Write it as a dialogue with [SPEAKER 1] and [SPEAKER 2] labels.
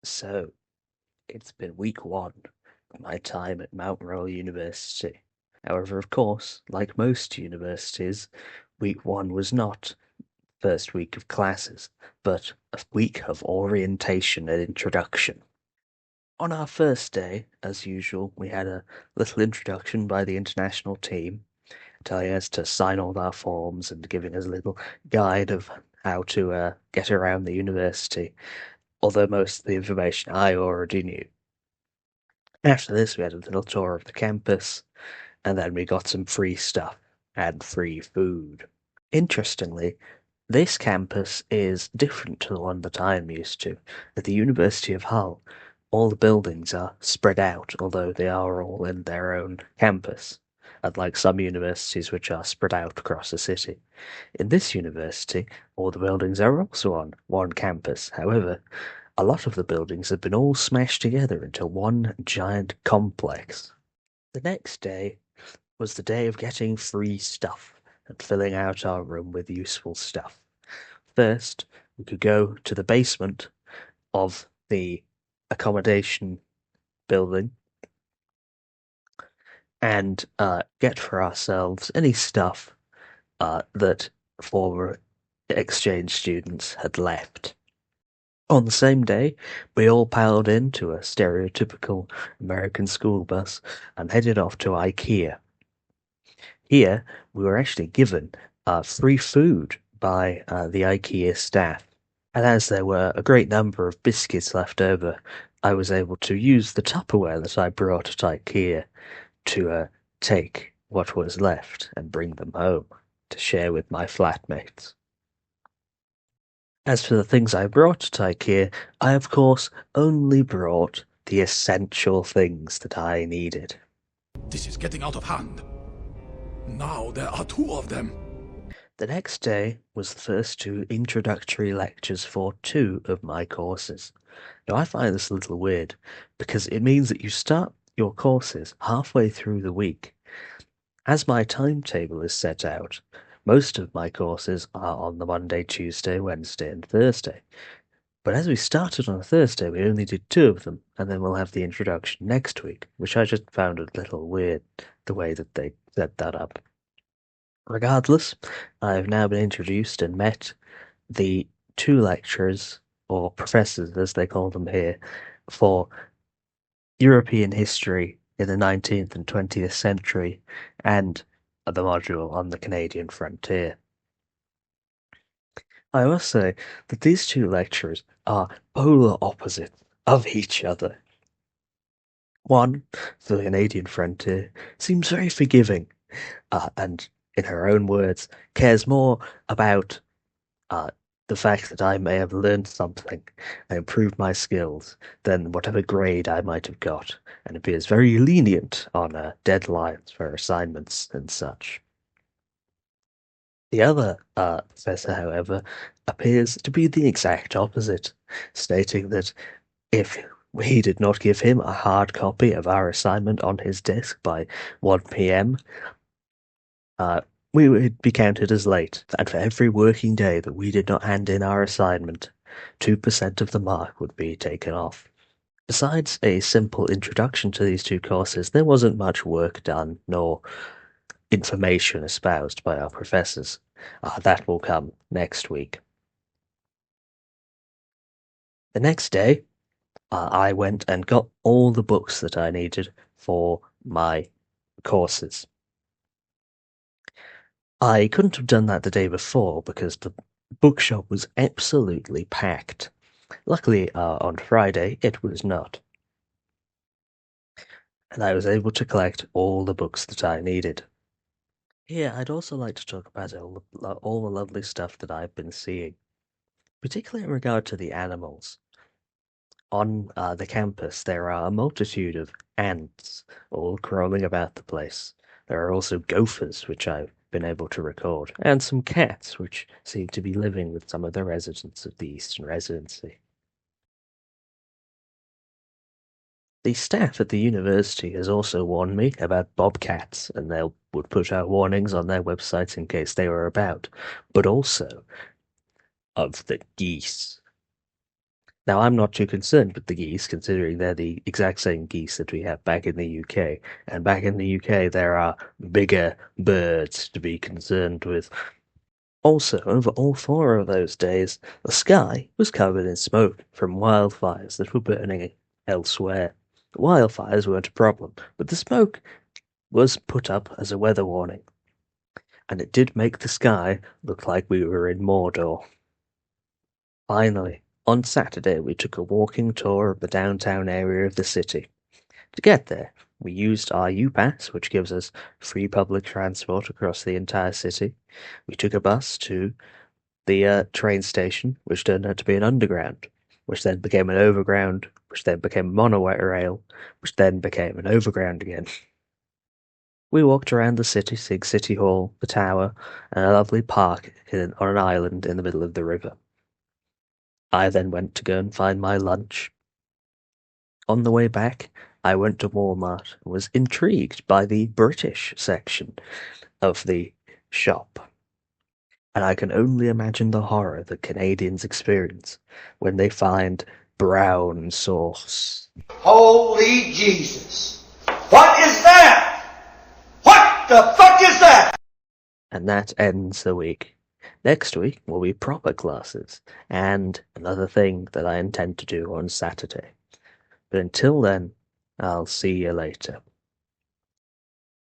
[SPEAKER 1] So, it's been week one of my time at Mount Royal University. However, of course, like most universities, week one was not first week of classes, but a week of orientation and introduction. On our first day, as usual, we had a little introduction by the international team, telling us to sign all our forms and giving us a little guide of how to get around the university, although most of the information I already knew. After this, we had a little tour of the campus, and then we got some free stuff and free food. Interestingly, this campus is different to the one that I am used to. At the University of Hull, all the buildings are spread out, although they are all in their own campus, unlike some universities which are spread out across the city. In this university, all the buildings are also on one campus. However, a lot of the buildings have been all smashed together into one giant complex. The next day was the day of getting free stuff and filling out our room with useful stuff. First, we could go to the basement of the accommodation building and get for ourselves any stuff that former exchange students had left. On the same day, we all piled into a stereotypical American school bus and headed off to IKEA. Here, we were actually given free food by the IKEA staff. And as there were a great number of biscuits left over, I was able to use the Tupperware that I brought at IKEA to take what was left and bring them home to share with my flatmates. As for the things I brought to IKEA, I of course only brought the essential things that I needed.
[SPEAKER 2] This is getting out of hand. Now there are two of them.
[SPEAKER 1] The next day was the first two introductory lectures for two of my courses. Now I find this a little weird because it means that you start your courses halfway through the week. As my timetable is set out, most of my courses are on the Monday, Tuesday, Wednesday, and Thursday. But as we started on a Thursday, we only did two of them, and then we'll have the introduction next week, which I just found a little weird, the way that they set that up. Regardless, I have now been introduced and met the two lecturers, or professors as they call them here, for European history in the 19th and 20th century, and the module on the Canadian frontier. I must say that these two lecturers are polar opposites of each other. One, for the Canadian frontier, seems very forgiving, and, in her own words, cares more about uh, the fact that I may have learned something and improved my skills than whatever grade I might have got, and appears very lenient on deadlines for assignments and such. The other professor, however, appears to be the exact opposite, stating that if we did not give him a hard copy of our assignment on his desk by 1 p.m., we would be counted as late, and for every working day that we did not hand in our assignment, 2% of the mark would be taken off. Besides a simple introduction to these two courses, there wasn't much work done, nor information espoused by our professors. That will come next week. The next day, I went and got all the books that I needed for my courses. I couldn't have done that the day before because the bookshop was absolutely packed. Luckily, on Friday, it was not. And I was able to collect all the books that I needed. Here, I'd also like to talk about all the lovely stuff that I've been seeing, particularly in regard to the animals. On the campus, there are a multitude of ants all crawling about the place. There are also gophers, which I've been able to record, and some cats, which seem to be living with some of the residents of the Eastern Residency. The staff at the university has also warned me about bobcats, and they would put out warnings on their websites in case they were about, but also of the geese. Now, I'm not too concerned with the geese, considering they're the exact same geese that we have back in the UK. And back in the UK, there are bigger birds to be concerned with. Also, over all 4 of those days, the sky was covered in smoke from wildfires that were burning elsewhere. The wildfires weren't a problem, but the smoke was put up as a weather warning, and it did make the sky look like we were in Mordor. Finally, on Saturday, we took a walking tour of the downtown area of the city. To get there, we used our U-Pass, which gives us free public transport across the entire city. We took a bus to the train station, which turned out to be an underground, which then became an overground, which then became a monorail, which then became an overground again. We walked around the city, seeing City Hall, the Tower, and a lovely park on an island in the middle of the river. I then went to go and find my lunch. On the way back, I went to Walmart and was intrigued by the British section of the shop. And I can only imagine the horror that Canadians experience when they find brown sauce.
[SPEAKER 3] Holy Jesus. What is that? What the fuck is that?
[SPEAKER 1] And that ends the week. Next week will be proper classes, and another thing that I intend to do on Saturday. But until then, I'll see you later.